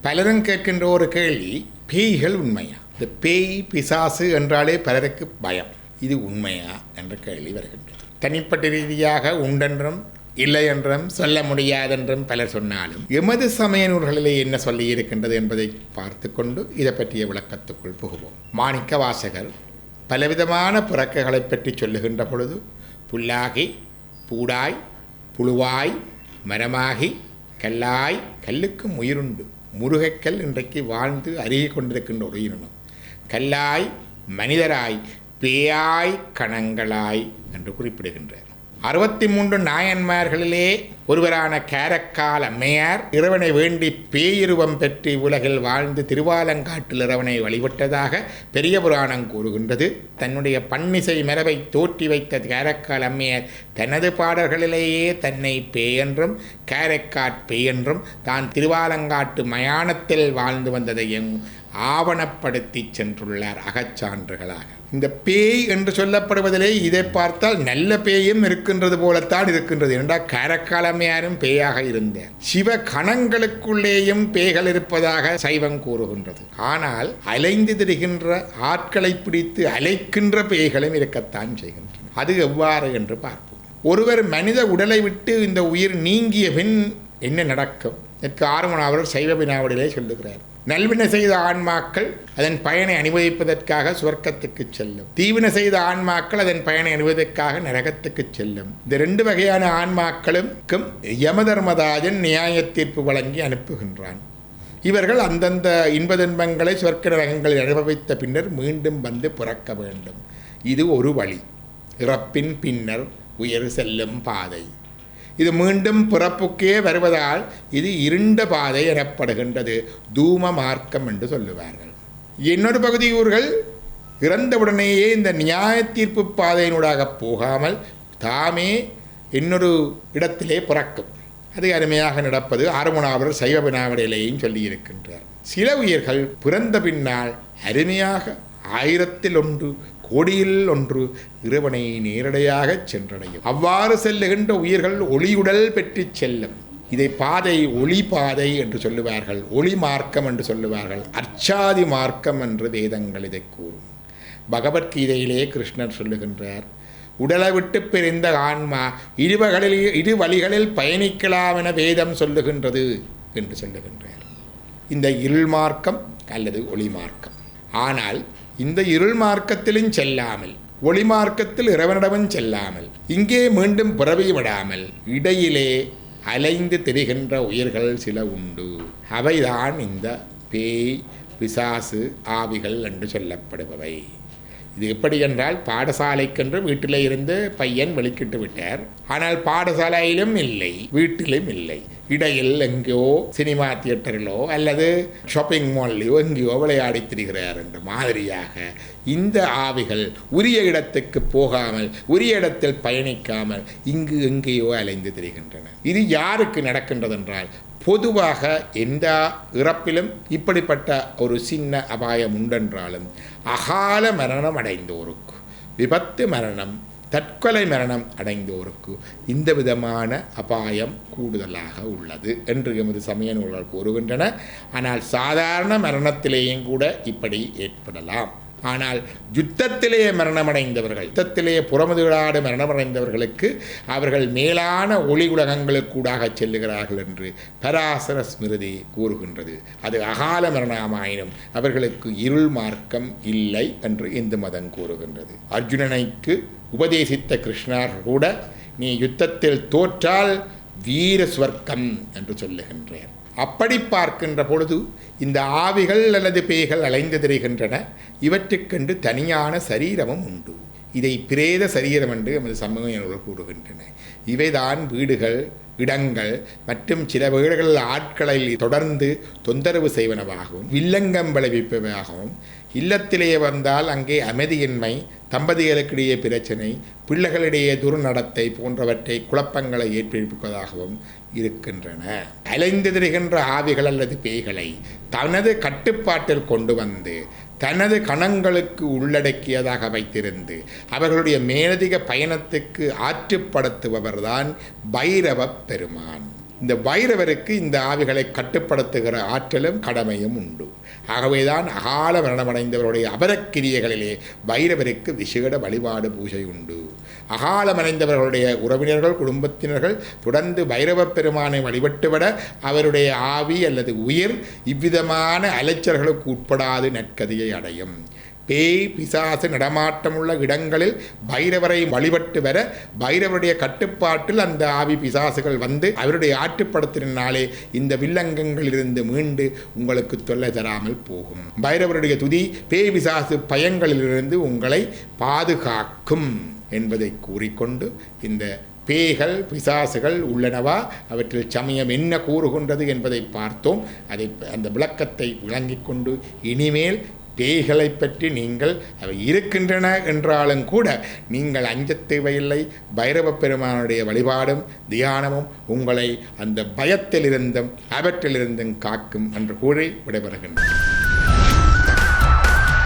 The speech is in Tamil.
பலரும் கேட்கின்ற ஒரு கேள்வி, பேய்கள் உண்மையா? இந்த பேய் பிசாசு என்றாலே பலருக்கு பயம். இது உண்மையா என்ற கேள்வி வருகின்றது. தனிப்பட்ட ரீதியாக உண்டென்றும் இல்லை என்றும் சொல்ல முடியாதென்றும் பலர் சொன்னாலும் எமது சமய நூல்களிலே என்ன சொல்லி இருக்கின்றது என்பதை பார்த்து கொண்டு இதை பற்றிய விளக்கத்துக்குள் புகுவோம். மாணிக்க வாசகர் பலவிதமான பிறக்கைகளை பற்றி சொல்லுகின்ற பொழுது புல்லாகி, பூடாய், புழுவாய், மரமாகி, கல்லாய், கல்லுக்கும் உயிருண்டு, முருகைக்கல் இன்றைக்கு வாழ்ந்து அருகி கொண்டிருக்கின்ற ஒரு உயிரினம், கல்லாய், மனிதராய், பேயாய், கணங்களாய் என்று குறிப்பிடுகின்றார். 63 நாயன்மார்களிலே ஒருவரான காரைக்கால் அம்மையார் இறைவனை வேண்டி பேயிருவம் பெற்று உலகில் வாழ்ந்து திருவாலங்காட்டில் இறைவனை வழிபட்டதாக பெரிய புராணம் கூறுகின்றது. தன்னுடைய பன்னிசை மரபை தோற்றி வைத்த காரைக்கால் அம்மையார் தனது பாடல்களிலேயே தன்னை பேயென்றும் காரைக்காட் பேயென்றும் தான் திருவாலங்காட்டு மயானத்தில் வாழ்ந்து வந்ததையும் ஆவணப்படுத்தி சென்றுள்ளார் அகச்சான்றுகளாக. இந்த பேய் என்று சொல்லப்படுவதிலே இதை பார்த்தால் நல்ல பேயும் இருக்கின்றது போலத்தான் இருக்கின்றது. என்றால் காரைக்காலமையாரும் பேயாக இருந்தார். சிவ கணங்களுக்குள்ளேயும் பேய்கள் இருப்பதாக சைவம் கூறுகின்றது. ஆனால் அலைந்து திரிகின்ற ஆட்களை பிடித்து அலைக்கின்ற பேய்களும் இருக்கத்தான் செய்கின்றன. அது எவ்வாறு என்று பார்ப்போம். ஒருவர் மனித உடலை விட்டு இந்த உயிர் நீங்கிய பின் என்ன நடக்கும்? இதற்கு ஆறுமனாவர் சைவ வினாவடிலே சொல்லுகிறார். நல்வினை செய்த ஆன்மாக்கள் அதன் பயனை அனுபவிப்பதற்காக சுவர்க்கத்துக்கு செல்லும். தீவினை செய்த ஆன்மாக்கள் அதன் பயனை அனுபவிப்பதற்காக நரகத்துக்கு செல்லும். இந்த 2 வகையான ஆன்மாக்களுக்கும் யமதர்மராஜன் நியாய தீர்ப்பு வழங்கி அனுப்புகின்றான். இவர்கள் அந்தந்த இன்ப-துன்பங்களை சுவர்க்க நரகங்களில் அனுபவித்த பின்னர் மீண்டும் வந்து பிறக்க வேண்டும். இது ஒரு வழி. இறப்பின் பின்னர் உயர் செல்லும் பாதை. இது மீண்டும் பிறப்புக்கே வருவதால் இது இருண்ட பாதை எனப்படுகின்றது. தூம மார்க்கம் என்று சொல்லுவார்கள். இன்னொரு பகுதி ஊர்கள் இறந்தவுடனேயே இந்த நியாய தீர்ப்பு பாதையினூடாக போகாமல் தாமே இன்னொரு இடத்திலே பிறக்கும். அது அருமையாக நடப்பது ஆறுமனாவர் சைவ வினாவடையிலேயும் சொல்லியிருக்கின்றார். சில உயிர்கள் பிறந்த பின்னால் அருமையாக 1000-1 கோடியில் 1 இறைவனை நேரடியாக சென்றடையும். அவ்வாறு செல்லுகின்ற உயிர்கள் ஒளியுடல் பெற்று செல்லும். இதை பாதை ஒளி பாதை என்று சொல்லுவார்கள், ஒளி மார்க்கம் என்று சொல்லுவார்கள், அர்ச்சாதி மார்க்கம் என்று வேதங்கள் இதை கூறும். பகவத்கீதையிலே கிருஷ்ணர் சொல்லுகின்றார், உடலை விட்டு பிரிந்த ஆன்மா இரு வழிகளில் பயணிக்கலாம் என வேதம் சொல்லுகின்றது என்று சொல்லுகின்றார். இந்த இருள் மார்க்கம் அல்லது ஒளி மார்க்கம். ஆனால் இந்த இருள் மார்க்கத்திலும் செல்லாமல், ஒளி மார்க்கத்தில் இறைவனிடமும் செல்லாமல், இங்கே மீண்டும் பிறவி விடாமல் இடையிலே அலைந்து திரிகின்ற உயிர்கள் சில உண்டு. அவைதான் இந்த பேய், பிசாசு, ஆவிகள் என்று சொல்லப்படுபவை. இது எப்படி என்றால், பாடசாலைக்கென்று வீட்டிலே இருந்து பையன் வெளிக்கிட்டு விட்டார். ஆனால் பாடசாலையிலும் இல்லை, வீட்டிலும் இல்லை. இடையில் எங்கேயோ சினிமா தியேட்டரிலோ அல்லது ஷாப்பிங் மால்லையோ எங்கேயோ விளையாடி திரிகிறார் என்ற மாதிரியாக இந்த ஆவிகள் உரிய இடத்துக்கு போகாமல், உரிய இடத்தில் பயணிக்காமல் இங்கு எங்கேயோ அலைந்து திரிகின்றன. இது யாருக்கு நடக்கின்றது என்றால், பொதுவாக எந்த இறப்பிலும் இப்படிப்பட்ட ஒரு சின்ன அபாயம் உண்டென்றாலும் அகால மரணம் அடைந்தோருக்கு, விபத்து மரணம், தற்கொலை மரணம் அடைந்தோருக்கு இந்த விதமான அபாயம் கூடுதலாக உள்ளது என்று எமது சமய நூல்கள் கூறுகின்றன. ஆனால் சாதாரண மரணத்திலேயும் கூட இப்படி ஏற்படலாம். ஆனால் யுத்தத்திலேயே மரணமடைந்தவர்கள், யுத்தத்திலேயே புறமுதுகளாடு மரணமடைந்தவர்களுக்கு அவர்கள் மேலான ஒளி உலகங்களுக்கூடாக செல்லுகிறார்கள் என்று பராசர ஸ்மிருதி கூறுகின்றது. அது அகால மரணமாயினும் அவர்களுக்கு இருள் மார்க்கம் இல்லை என்று இந்து மதம் கூறுகின்றது. அர்ஜுனனுக்கு உபதேசித்த கிருஷ்ணர் கூட, நீ யுத்தத்தில் தோற்றால் வீர ஸ்வர்க்கம் என்று சொல்லுகின்றார். அப்படி பார்க்கின்ற பொழுது இந்த ஆவிகள் அல்லது பேய்கள் அலைந்து திரிகின்றன. இவற்றுக்கென்று தனியான சரீரமும் உண்டு. இதை பிரேத சரீரம் என்று எமது சமூகங்கள் கூறுகின்றன. இவைதான் வீடுகள், இடங்கள் மற்றும் சில வீடுகளில் ஆட்களை தொடர்ந்து தொந்தரவு செய்வனவாகவும் வில்லங்கம் விளைவிப்பதாகவும், இல்லத்திலேயே வந்தால் அங்கே அமைதியின்மை, தம்பதிகளுக்கிடையே பிரச்சனை, பிள்ளைகளிடையே துர்நடத்தை போன்றவற்றை குழப்பங்களை ஏற்படுத்துவதாகவும் இருக்கின்றன. அலைந்து திரிகின்ற ஆவிகள் அல்லது பேய்களை தனது கட்டுப்பாட்டில் கொண்டு வந்து தனது கணங்களுக்கு உள்ளடக்கியதாக வைத்திருந்து அவர்களுடைய மேலதிக பயணத்துக்கு ஆற்றுப்படுத்துபவர்தான் பைரவ பெருமான். இந்த பைரவருக்கு இந்த ஆவிகளை கட்டுப்படுத்துகிற ஆற்றலும் கடமையும் உண்டு. ஆகவேதான் அகால மரணமடைந்தவருடைய அபரக்கிரியைகளிலே பைரவருக்கு விசேட வழிபாடு பூஜை உண்டு. அகாலமடைந்தவர்களுடைய உறவினர்கள் குடும்பத்தினர்கள் தொடர்ந்து பைரவ பெருமானை வழிபட்டுவிட அவருடைய ஆவி அல்லது உயிர் இவ்விதமான அலைச்சல்களுக்கு உட்படாது நற்கதியை அடையும். பேய் பிசாசு நடமாட்டமுள்ள இடங்களில் பைரவரை வழிபட்டு வர பைரவருடைய கட்டுப்பாட்டில் அந்த ஆவி பிசாசுகள் வந்து அவருடைய ஆற்றுப்படுத்தினாலே இந்த வில்லங்கங்களிலிருந்து மீண்டு உங்களுக்கு தொல்லை தராமல் போகும். பைரவருடைய துதி பேய் பிசாசு பயங்களிலிருந்து உங்களை பாதுகாக்கும் என்பதை கூறிக்கொண்டு இந்த பேய்கள் பிசாசுகள் உள்ளனவா, அவற்றில் சமயம் என்ன கூறுகின்றது என்பதை பார்த்தோம். அந்த விளக்கத்தை விளங்கிக் கொண்டு இனிமேல் பேய்களை பற்றி நீங்கள் அவை இருக்கின்றன என்றாலும் கூட நீங்கள் அஞ்சத் தேவையில்லை. பைரவ பெருமானுடைய வழிபாடும் தியானமும் உங்களை அந்த பயத்திலிருந்தும் அவற்றிலிருந்தும் காக்கும் என்று கூறி விடைபெறுகின்றன.